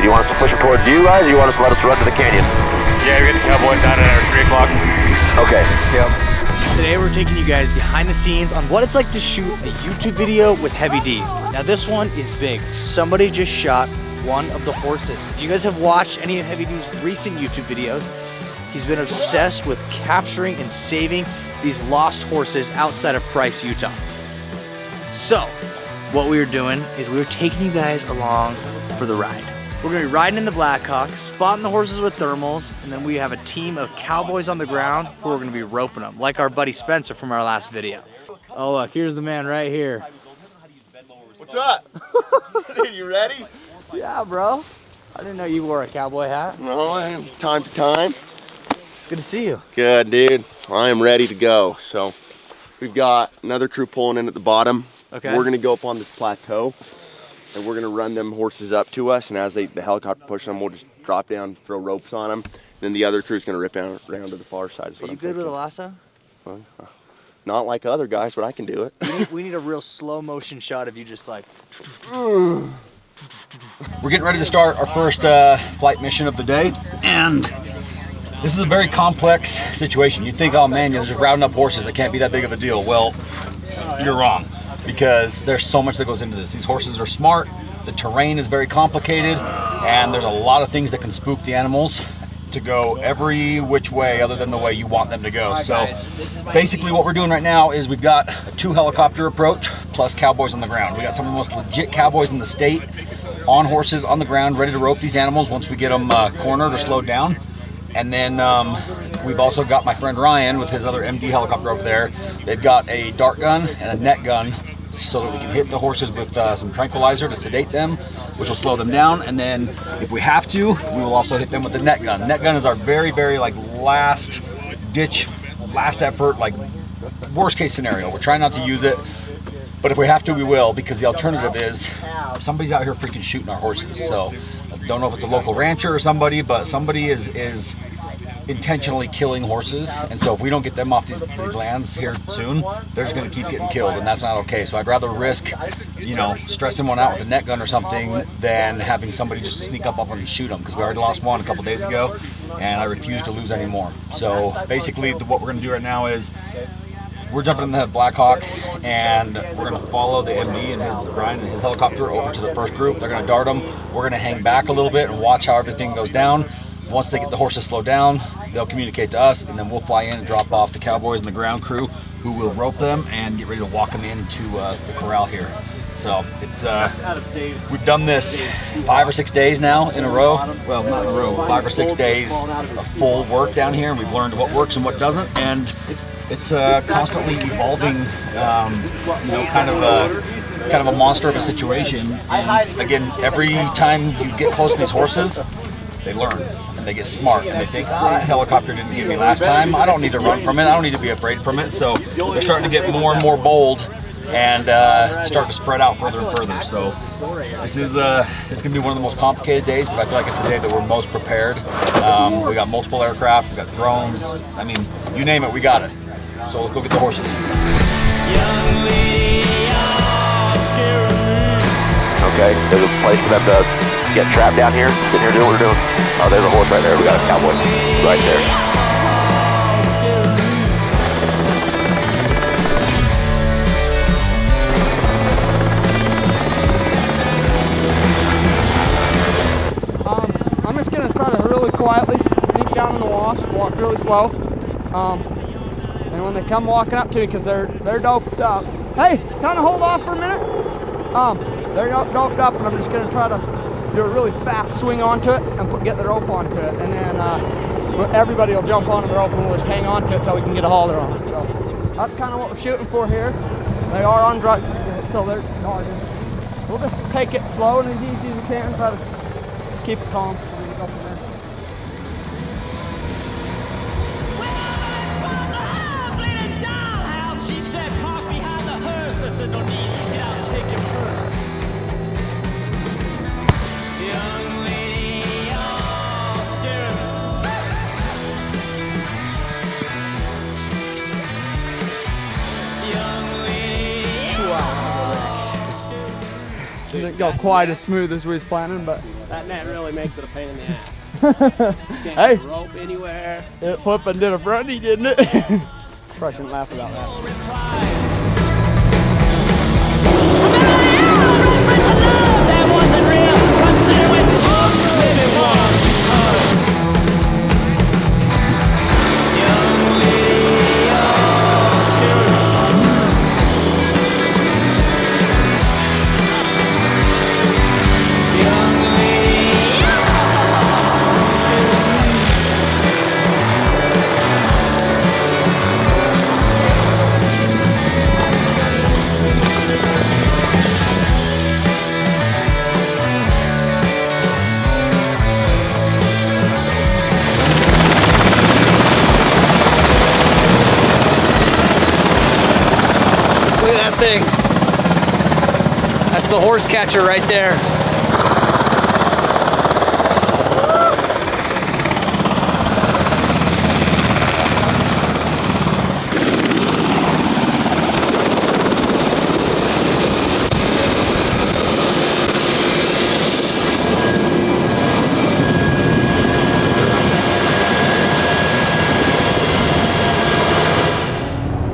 Do you want us to push them towards you guys, or you want us to let us run to the canyon? Yeah, we get the cowboys out at our 3 o'clock. Okay. Yep. Today we're taking you guys behind the scenes on what it's like to shoot a YouTube video with Heavy D. Now this one is big. Somebody just shot one of the horses. If you guys have watched any of Heavy D's recent YouTube videos, he's been obsessed with capturing and saving these lost horses outside of Price, Utah. So, what we were doing is we were taking you guys along for the ride. We're gonna be riding in the Blackhawk, spotting the horses with thermals, and then we have a team of cowboys on the ground who are gonna be roping them, like our buddy Spencer from our last video. Oh look, here's the man right here. What's up? You ready? Yeah, bro. I didn't know you wore a cowboy hat. No, I am. Time to time. It's good to see you. Good, dude. I am ready to go. So we've got another crew pulling in at the bottom. Okay. We're gonna go up on this plateau and we're gonna run them horses up to us, and as the helicopter pushes them, we'll just drop down, throw ropes on them. Then the other crew's gonna rip down around to the far side. Are you good with a lasso? Well, not like other guys, but I can do it. We need a real slow motion shot of you just like. We're getting ready to start our first flight mission of the day, and this is a very complex situation. You'd think, oh man, you're just rounding up horses, it can't be that big of a deal. Well, you're wrong, because there's so much that goes into this. These horses are smart, the terrain is very complicated, and there's a lot of things that can spook the animals to go every which way other than the way you want them to go. So basically what we're doing right now is we've got a 2 helicopter approach plus cowboys on the ground. We got some of the most legit cowboys in the state on horses on the ground, ready to rope these animals once we get them cornered or slowed down. And then we've also got my friend Ryan with his other MD helicopter over there. They've got a dart gun and a net gun so that we can hit the horses with some tranquilizer to sedate them, which will slow them down. And then if we have to, we will also hit them with the net gun. Net gun is our very, very like last ditch, last effort, like worst case scenario. We're trying not to use it, but if we have to, we will, because the alternative is somebody's out here freaking shooting our horses. So I don't know if it's a local rancher or somebody, but somebody is intentionally killing horses, and so if we don't get them off these lands here soon, they're just going to keep getting killed, and that's not okay. So I'd rather risk, you know, stressing one out with a net gun or something than having somebody just sneak up on and shoot them, because we already lost one a couple days ago, and I refuse to lose any more. So basically what we're going to do right now is we're jumping in the Blackhawk, and we're going to follow the MD and Ryan and his helicopter over to the first group. They're going to dart them. We're going to hang back a little bit and watch how everything goes down. Once they get the horses slowed down, they'll communicate to us, and then we'll fly in and drop off the cowboys and the ground crew, who will rope them and get ready to walk them into the corral here. So it's we've done this 5 or 6 days now in a row. Well, not in a row, 5 or 6 days of full work down here, and we've learned what works and what doesn't. And it's constantly evolving, you know, kind of a monster of a situation. And again, every time you get close to these horses, they learn and they get smart, and they think, oh, that helicopter didn't get me last time. I don't need to run from it. I don't need to be afraid from it. So they're starting to get more and more bold and start to spread out further and further. So this is it's gonna be one of the most complicated days, but I feel like it's the day that we're most prepared. We got multiple aircraft, we got drones. I mean, you name it, we got it. So let's go get the horses. Okay, there's a place for them to get trapped down here, sitting here doing what we're doing. Oh, there's a horse right there. We got a cowboy right there. I'm just gonna try to really quietly sneak down in the wash, walk really slow. And when they come walking up to me, because they're doped up, hey, kind of hold off for a minute. They're doped up, and I'm just gonna try to do a really fast swing onto it and get the rope onto it, and then everybody will jump onto the rope, and we'll just hang onto it until we can get a halter on it. So that's kind of what we're shooting for here. They are on drugs, so they're not. We'll just take it slow and as easy as we can, try to keep it calm. We'll go from there. go quite as smooth as we was planning, but That net really makes it a pain in the ass. Can't hey, get a rope anywhere. it flipped and did a fronty, didn't it? Probably shouldn't laugh about that. Look at that thing. That's the horse catcher right there.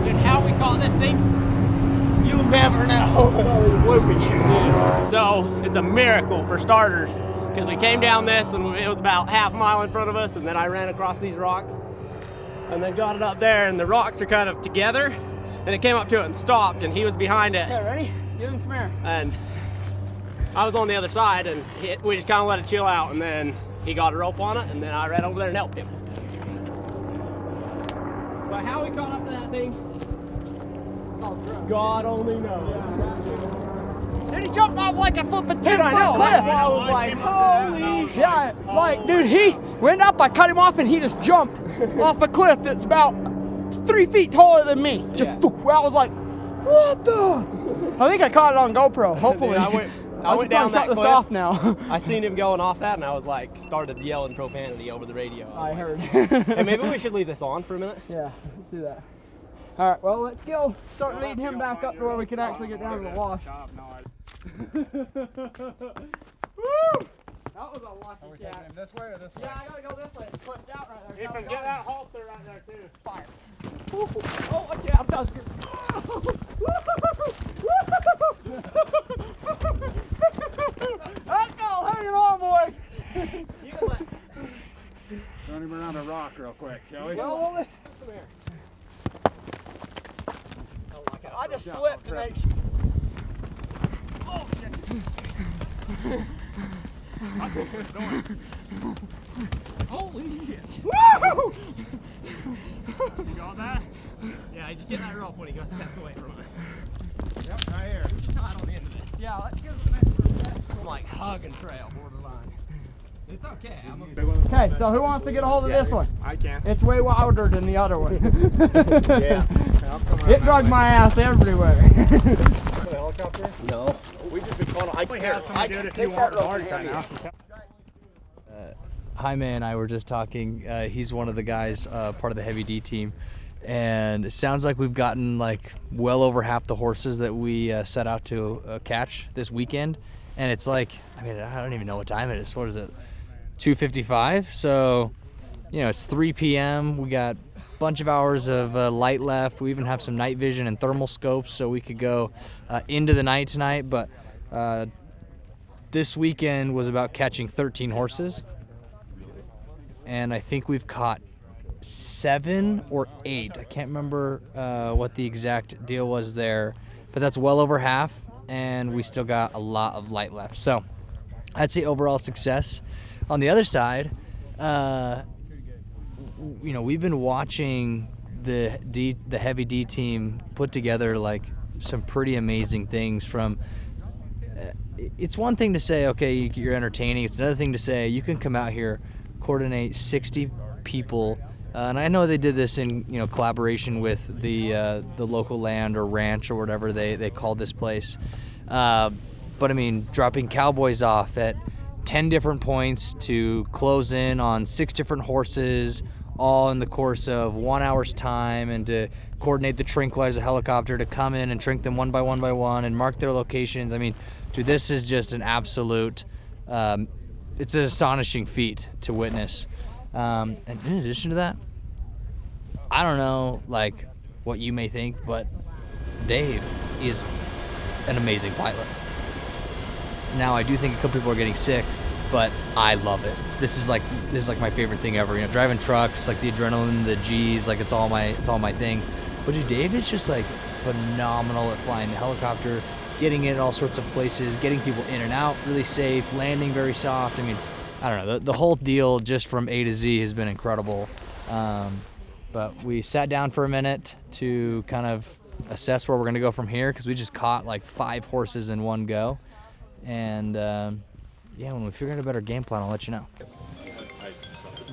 And how we caught this thing, you never know. So it's a miracle for starters, because we came down this and it was about half a mile in front of us, and then I ran across these rocks and then got it up there, and the rocks are kind of together, and it came up to it and stopped, and he was behind it. Okay, ready? Give him some air. And I was on the other side, and we just kind of let it chill out, and then he got a rope on it, and then I ran over there and helped him. But how we caught up to that thing, God only knows. Dude, he jumped off like a flipping 10 I know, foot that's cliff. why I was like, holy shit. Yeah, like, dude, he went up, I cut him off, and he just jumped off a cliff that's about 3 feet taller than me. Just, I was like, what the? I think I caught it on GoPro, hopefully. Dude, I went down that this cliff. off now. I seen him going off that, and I was like, started yelling profanity over the radio. I heard. Hey, maybe we should leave this on for a minute. Yeah, let's do that. All right, well, let's go start leading him back up to where we can actually get down to the wash. Woo! That was a lucky catch. This way or this way? Yeah, I gotta go this way. It's pushed out right there. Ethan, get that halter right there, too. Fire. Oh, okay, I'm touching it. Let's go, hang on, boys. You can let Run him around a rock real quick, shall we? Well, let's come here. I just slipped and they... Oh, shit. Holy shit. Woo! You got that? Yeah, just get that rope when he goes steps away from it. Yep, right here. Not on the end of this. Yeah, let's give it some extra steps. I'm like hugging trail borderline. It's okay. I'm a Okay, so who wants to get a hold of this one? I can. It's way wilder than the other one. Yeah. I'll come around It dragged my ass everywhere. the helicopter. No. We just been calling. I We have somebody do it if you want the hard side now. Jaime and I were just talking. He's one of the guys, part of the Heavy D team, and it sounds like we've gotten like well over half the horses that we set out to catch this weekend. And it's like, I mean, I don't even know what time it is. What is it? 2:55. So, you know, it's 3 p.m. We got a bunch of hours of light left. We even have some night vision and thermal scopes, so we could go into the night tonight. But this weekend was about catching 13 horses. And I think we've caught 7 or 8. I can't remember what the exact deal was there, but that's well over half, and we still got a lot of light left. So I'd say overall success. On the other side, you know, we've been watching the Heavy D team put together like some pretty amazing things. From it's one thing to say, okay, you're entertaining. It's another thing to say you can come out here, coordinate 60 people, and I know they did this in, you know, collaboration with the local land or ranch or whatever they called this place. But I mean, dropping cowboys off at 10 different points to close in on 6 different horses, all in the course of 1 hour's time, and to coordinate the tranquilizer helicopter to come in and trink them one by one and mark their locations. I mean, dude, this is just an absolute, it's an astonishing feat to witness. And in addition to that, I don't know like what you may think, but Dave is an amazing pilot. Now, I do think a couple people are getting sick, but I love it. This is like my favorite thing ever. You know, driving trucks, like the adrenaline, the G's, like it's all my thing. But dude, Dave is just like phenomenal at flying the helicopter, getting it in all sorts of places, getting people in and out really safe, landing very soft. I mean, I don't know, the whole deal just from A to Z has been incredible. But we sat down for a minute to kind of assess where we're gonna go from here, because we just caught like 5 horses in one go. And yeah, when we figure out a better game plan, I'll let you know.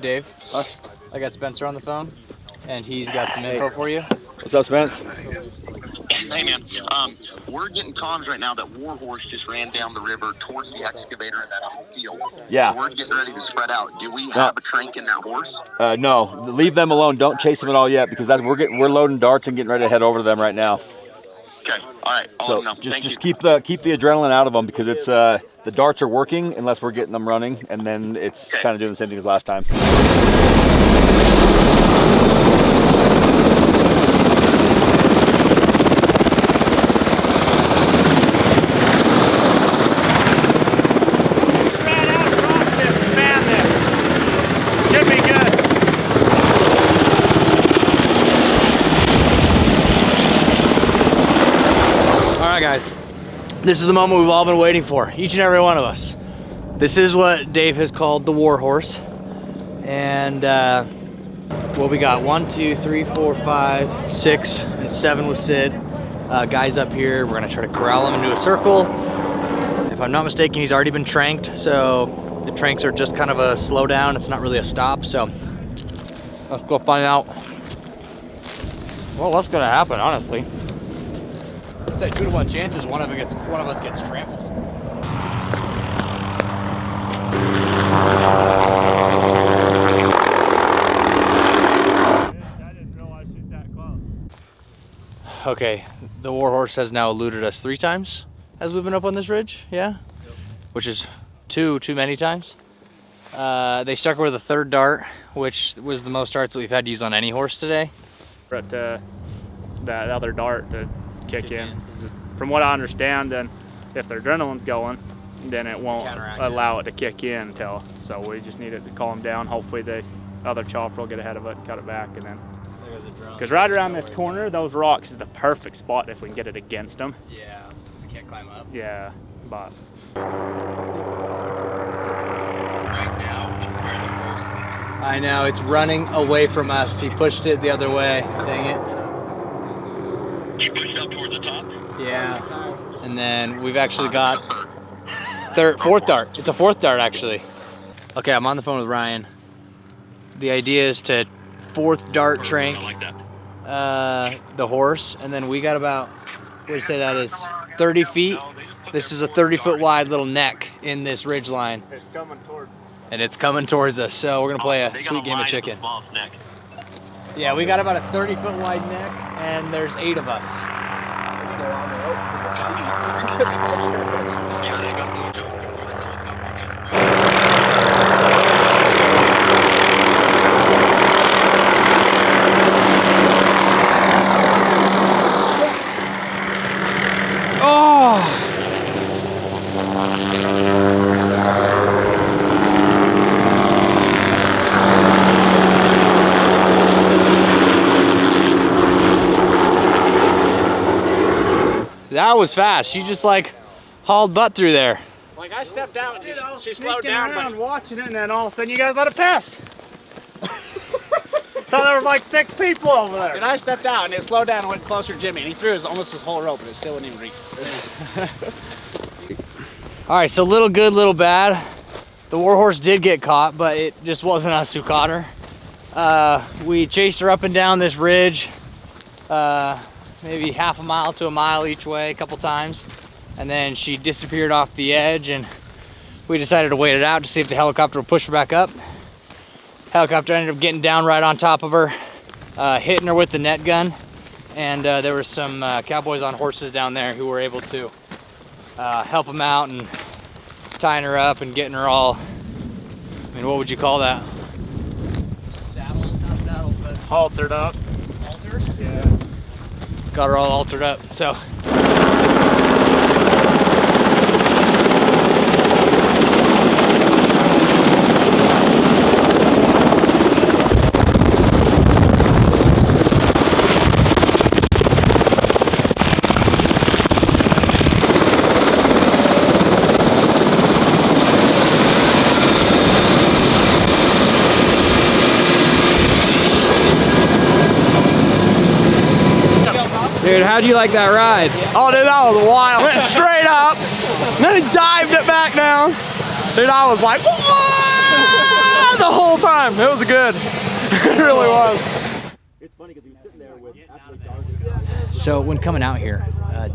Dave, I got Spencer on the phone, and he's got some info for you. What's up, Spence? Hey man, we're getting comms right now that Warhorse just ran down the river towards the excavator in that whole field. Yeah. So we're getting ready to spread out. Do we have a trank in that horse? No, leave them alone. Don't chase them at all yet, because we're loading darts and getting ready to head over to them right now. Okay, all right. I'll let them know. Just keep the adrenaline out of them, because it's the darts are working unless we're getting them running, and then it's kind of doing the same thing as last time. Guys, this is the moment we've all been waiting for, each and every one of us. This is what Dave has called the warhorse. And what we got, 1, 2, 3, 4, 5, 6, and 7 with Sid. Guys up here, we're gonna try to corral him into a circle. If I'm not mistaken, he's already been tranked, so the tranks are just kind of a slow down. It's not really a stop, so let's go find out, well, what's gonna happen, honestly. I'd say 2 to 1 chances one of us gets trampled. I didn't realize she's that close. Okay, the warhorse has now eluded us 3 times as we've been up on this ridge, yeah? Yep. Which is too many times. They stuck with a 3rd dart, which was the most darts that we've had to use on any horse today. But that other dart to kick in. From what I understand, then if their adrenaline's going, then it won't allow it to kick in until. So we just needed to calm down. Hopefully the other chopper will get ahead of it and cut it back, and then. Because right around this corner, those rocks is the perfect spot if we can get it against them. Yeah, because it can't climb up. Yeah, but. I know, it's running away from us. He pushed it the other way. Dang it. You pushed up towards the top? Yeah. And then we've actually got 4th dart. It's a 4th dart, actually. Okay, I'm on the phone with Ryan. The idea is to 4th dart trank the horse, and then we got about, what do you say that is, 30 feet? This is a 30-foot wide little neck in this ridge line. It's coming towards. And it's coming towards us, so we're gonna play a sweet game of chicken. Yeah, we got about a 30-foot wide neck, and there's 8 of us. That was fast. She just like hauled butt through there. Like I stepped out and she slowed down. Around watching it, and then all of a sudden you guys let it pass. Thought there were like 6 people over there. And I stepped out and it slowed down and went closer to Jimmy, and he threw almost his whole rope, but it still wouldn't even reach. All right, so little good, little bad. The warhorse did get caught, but it just wasn't us who caught her. We chased her up and down this ridge, maybe half a mile to a mile each way a couple times, and then she disappeared off the edge, and we decided to wait it out to see if the helicopter would push her back up. Helicopter ended up getting down right on top of her, hitting her with the net gun. And there were some cowboys on horses down there who were able to help them out and tying her up and getting her all, I mean, what would you call that? Saddled, not saddled, but Haltered up. haltered? Yeah. Got her all altered up, so. Dude, how'd you like that ride? Oh, dude, that was wild. Went straight up, and then he dived it back down. Dude, I was like, "Whoa!" the whole time. It was good. It really was. So when coming out here,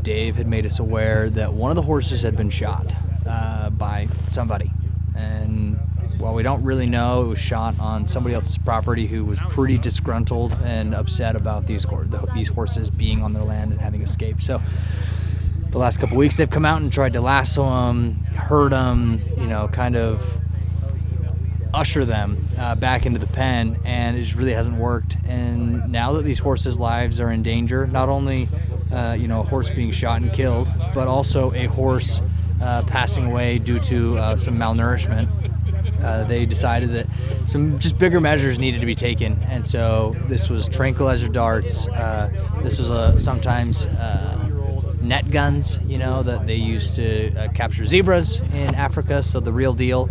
Dave had made us aware that one of the horses had been shot by somebody. And while we don't really know, it was shot on somebody else's property who was pretty disgruntled and upset about these horses being on their land and having escaped. So the last couple weeks they've come out and tried to lasso them, herd them, you know, kind of usher them back into the pen, and it just really hasn't worked. And now that these horses' lives are in danger, not only you know, a horse being shot and killed, but also a horse passing away due to some malnourishment, they decided that some just bigger measures needed to be taken. And so this was tranquilizer darts, this was sometimes net guns, you know, that they use to capture zebras in Africa, so the real deal.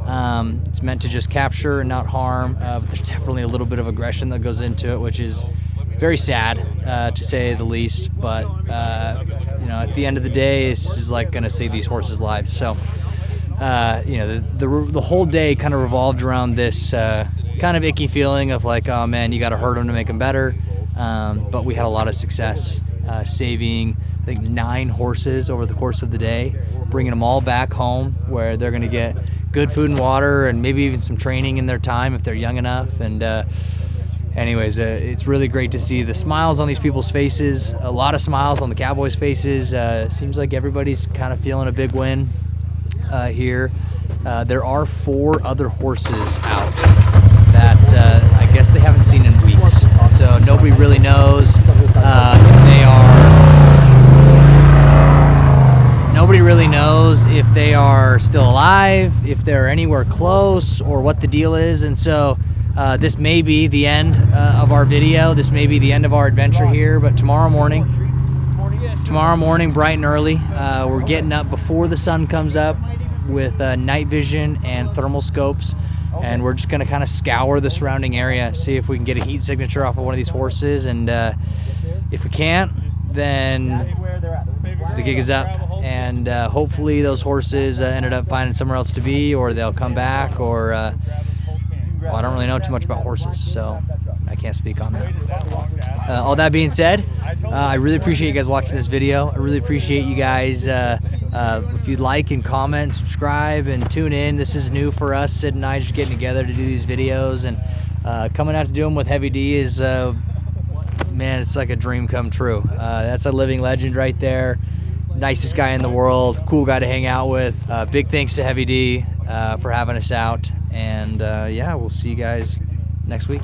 It's meant to just capture and not harm, but there's definitely a little bit of aggression that goes into it, which is very sad, to say the least. But you know, at the end of the day, this is like going to save these horses' lives. So you know, the whole day kind of revolved around this kind of icky feeling of like, oh man, you got to hurt them to make them better. But we had a lot of success saving, I think, 9 horses over the course of the day, bringing them all back home where they're going to get good food and water and maybe even some training in their time if they're young enough. And anyways, it's really great to see the smiles on these people's faces, a lot of smiles on the Cowboys' faces. Seems like everybody's kind of feeling a big win here. There are 4 other horses out that I guess they haven't seen in weeks, and so nobody really knows if they are still alive, if they're anywhere close, or what the deal is. And so this may be the end of our video. This may be the end of our adventure here, but tomorrow morning bright and early, we're getting up before the sun comes up with night vision and thermal scopes, and we're just going to kind of scour the surrounding area, see if we can get a heat signature off of one of these horses. And if we can't, then the gig is up, and hopefully those horses ended up finding somewhere else to be, or they'll come back, or well, I don't really know too much about horses, so I can't speak on that. All that being said, I really appreciate you guys watching this video. I really appreciate you guys if you'd like and comment, subscribe, and tune in. This is new for us, Sid and I just getting together to do these videos, and coming out to do them with Heavy D is, man, it's like a dream come true. That's a living legend right there. Nicest guy in the world, cool guy to hang out with. Big thanks to Heavy D for having us out, and yeah, we'll see you guys next week.